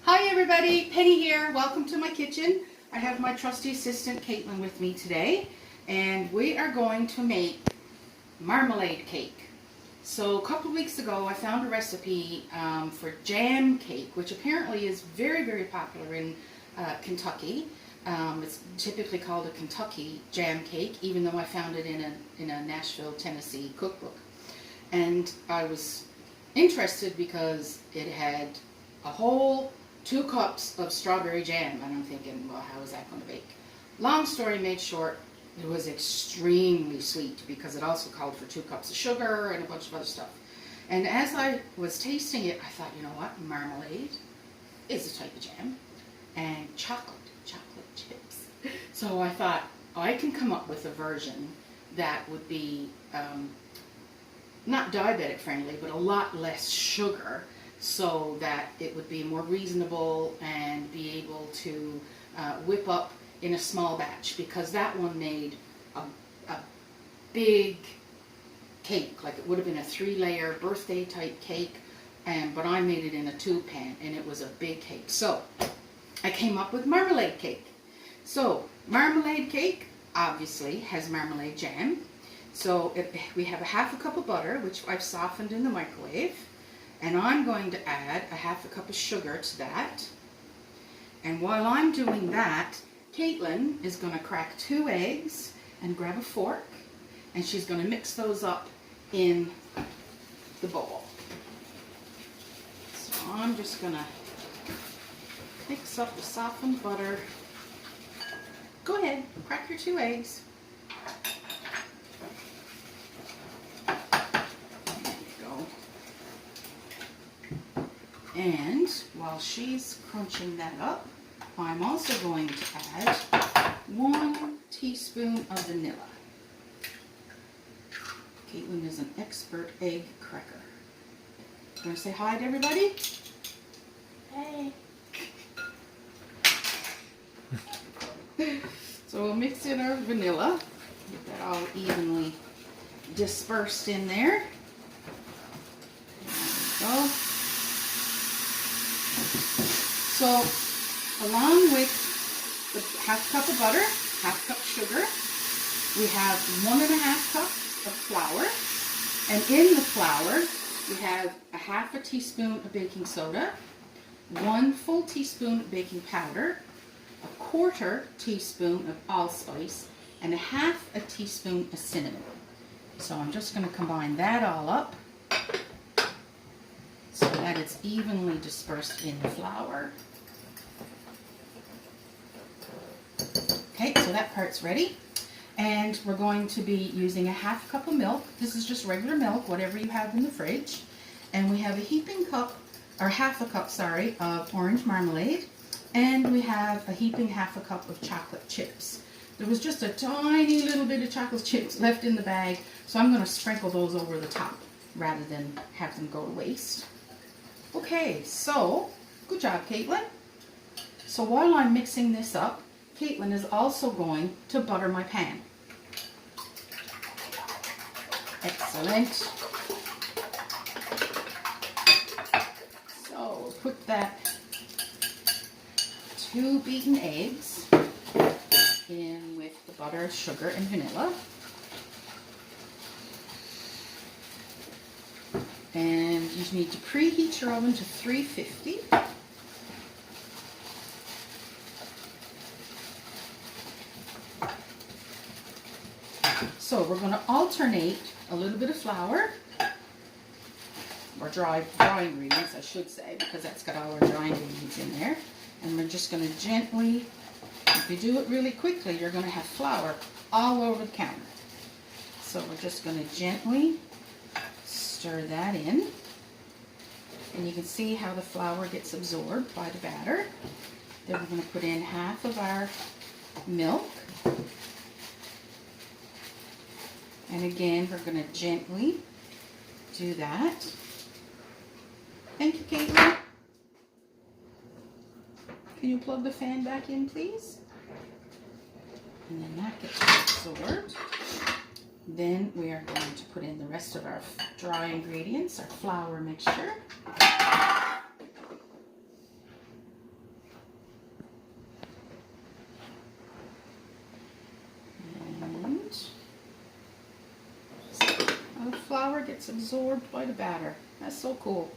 Hi everybody, Penny here. Welcome to my kitchen. I have my trusty assistant Caitlin with me today, and we are going to make marmalade cake. So a couple of weeks ago I found a recipe for jam cake, which apparently is very popular in Kentucky. It's typically called a Kentucky jam cake, even though I found it in a Nashville, Tennessee cookbook. And I was interested because it had a whole 2 cups of strawberry jam, and I'm thinking, well, how is that going to bake? Long story made short, it was extremely sweet because it also called for 2 cups of sugar and a bunch of other stuff. And as I was tasting it, I thought, you know what, marmalade is a type of jam, and chocolate chips. So I thought, oh, I can come up with a version that would be not diabetic friendly, but a lot less sugar, so that it would be more reasonable and be able to whip up in a small batch, because that one made a big cake, like it would have been a 3-layer birthday type cake, but I made it in a tube pan and it was a big cake. So I came up with marmalade cake. So marmalade cake obviously has marmalade jam. So we have a 1/2 cup of butter, which I've softened in the microwave. And I'm going to add a 1/2 cup of sugar to that. And while I'm doing that, Caitlin is going to crack 2 eggs and grab a fork, and she's going to mix those up in the bowl. So I'm just going to mix up the softened butter. Go ahead, crack your 2 eggs. And while she's crunching that up, I'm also going to add 1 teaspoon of vanilla. Caitlin is an expert egg cracker. Want to say hi to everybody? Hey. So we'll mix in our vanilla. Get that all evenly dispersed in there. There we go. So, along with the 1/2 cup of butter, 1/2 cup sugar, we have 1½ cups of flour, and in the flour we have a 1/2 teaspoon of baking soda, 1 full teaspoon of baking powder, a 1/4 teaspoon of allspice, and a 1/2 teaspoon of cinnamon. So I'm just going to combine that all up so that it's evenly dispersed in the flour. Okay, so that part's ready. And we're going to be using a 1/2 cup of milk. This is just regular milk, whatever you have in the fridge. And we have a heaping cup, or 1/2 cup, sorry, of orange marmalade. And we have a heaping 1/2 cup of chocolate chips. There was just a tiny little bit of chocolate chips left in the bag, so I'm going to sprinkle those over the top rather than have them go to waste. Okay, so good job, Caitlin. So while I'm mixing this up, Caitlin is also going to butter my pan. Excellent. So we'll put that 2 beaten eggs in with the butter, sugar, and vanilla. And you need to preheat your oven to 350. So we're going to alternate a little bit of flour, or dry ingredients, I should say, because that's got all our dry ingredients in there. And we're just going to gently, if you do it really quickly, you're going to have flour all over the counter. So we're just going to gently stir that in. And you can see how the flour gets absorbed by the batter. Then we're going to put in 1/2 of our milk. And again, we're going to gently do that. Thank you, Caitlin. Can you plug the fan back in, please? And then that gets absorbed. Then we are going to put in the rest of our dry ingredients, our flour mixture. flour gets absorbed by the batter. That's so cool.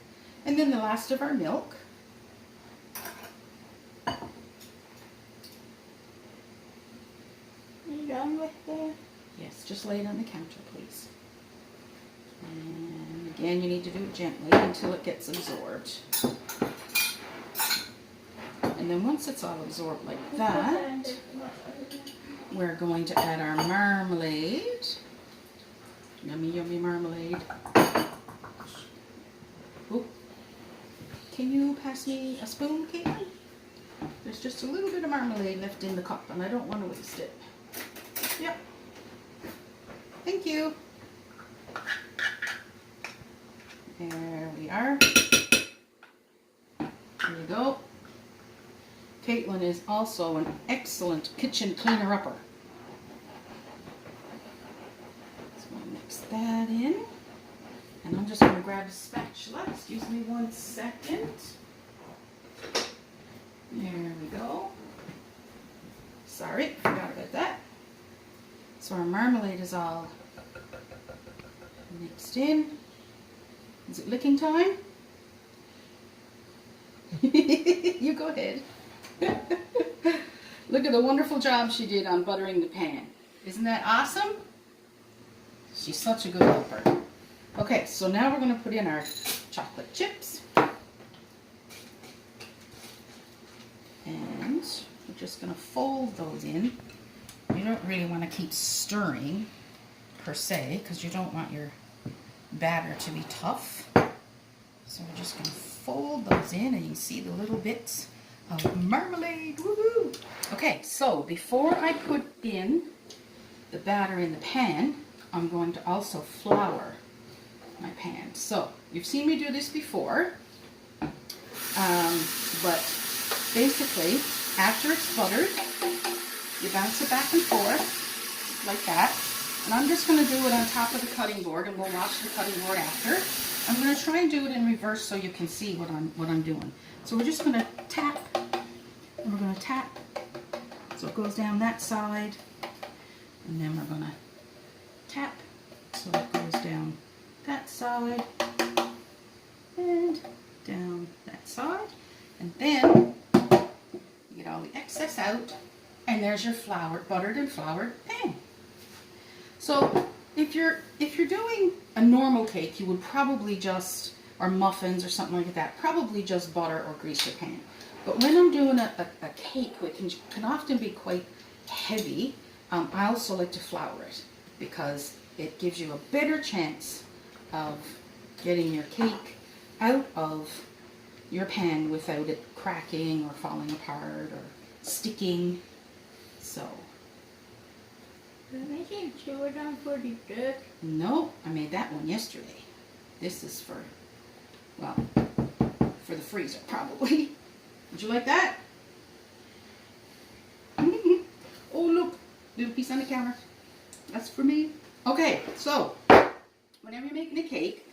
And then the last of our milk. Are you done with the... Yes, just lay it on the counter, please. And again, you need to do it gently until it gets absorbed. And then once it's all absorbed like that, we're going to add our marmalade. Yummy, yummy marmalade. Oh, can you pass me a spoon, Caitlin? There's just a little bit of marmalade left in the cup and I don't want to waste it. Yep. Thank you. There we are. There you go. Caitlin is also an excellent kitchen cleaner-upper. So I'll mix that in. And I'm just going to grab a spatula. Excuse me 1 second. There we go. Sorry, forgot about that. So our marmalade is all mixed in. Is it licking time? You go ahead. Look at the wonderful job she did on buttering the pan. Isn't that awesome? She's such a good helper. Okay, so now we're going to put in our chocolate chips. And we're just going to fold those in. You don't really want to keep stirring per se because you don't want your batter to be tough. So we're just going to fold those in and you can see the little bits of marmalade. Woohoo! Okay, so before I put in the batter in the pan, I'm going to also flour my pan. So you've seen me do this before, but basically after it's buttered, you bounce it back and forth like that. And I'm just going to do it on top of the cutting board, and we'll wash the cutting board after. I'm going to try and do it in reverse so you can see what I'm doing. So we're just going to tap, and we're going to tap so it goes down that side, and then we're going to tap so it goes down that side and down that side, and then you get all the excess out, and there's your buttered and floured pan. So if you're doing a normal cake, you would probably just, or muffins or something like that, probably just butter or grease your pan. But when I'm doing a cake, which can often be quite heavy, I also like to flour it because it gives you a better chance of getting your cake out of your pan without it cracking or falling apart or sticking. So. You're making sure down for the dirt? No, I made that one yesterday. This is for, well, for the freezer probably. Would you like that? Oh look, little piece on the counter. That's for me. Okay, so whenever you're making a cake,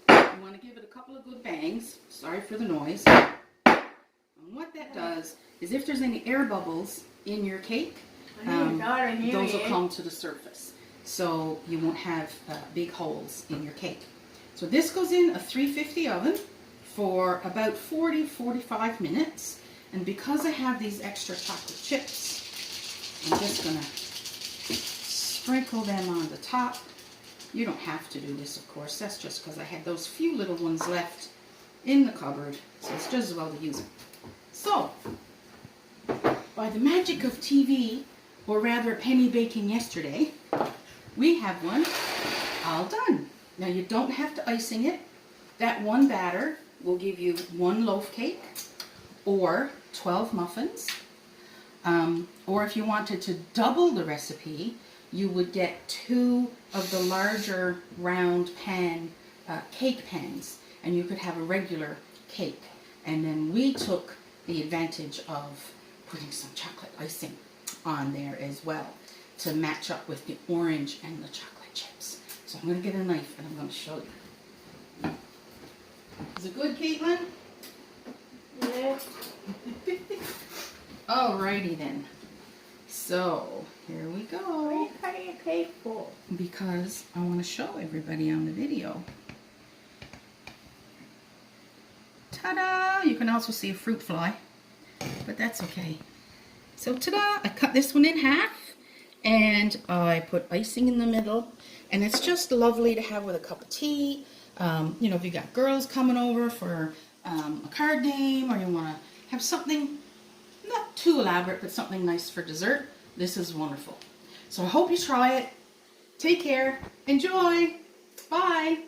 you want to give it a couple of good bangs. Sorry for the noise. And what that does is if there's any air bubbles in your cake, those will come to the surface. So you won't have big holes in your cake. So this goes in a 350 oven for about 40-45 minutes. And because I have these extra chocolate chips, I'm just going to sprinkle them on the top. You don't have to do this, of course. That's just because I had those few little ones left in the cupboard. So it's just as well to use them. So, by the magic of TV, or rather penny baking yesterday, we have one all done. Now you don't have to icing it. That one batter will give you 1 loaf cake or 12 muffins. Or if you wanted to double the recipe, you would get 2 of the larger round pan cake pans, and you could have a regular cake. And then we took the advantage of putting some chocolate icing on there as well to match up with the orange and the chocolate chips. So I'm going to get a knife and I'm going to show you. Is it good, Caitlin? Yeah. Alrighty then. So Here we What are go. you cutting a cake for? Because I want to show everybody on the video. Ta-da! You can also see a fruit fly, but that's okay. So ta-da! I cut this one in half and I put icing in the middle, and it's just lovely to have with a cup of tea. You know, if you got girls coming over for a card game, or you want to have something not too elaborate, but something nice for dessert, this is wonderful. So I hope you try it. Take care. Enjoy. Bye.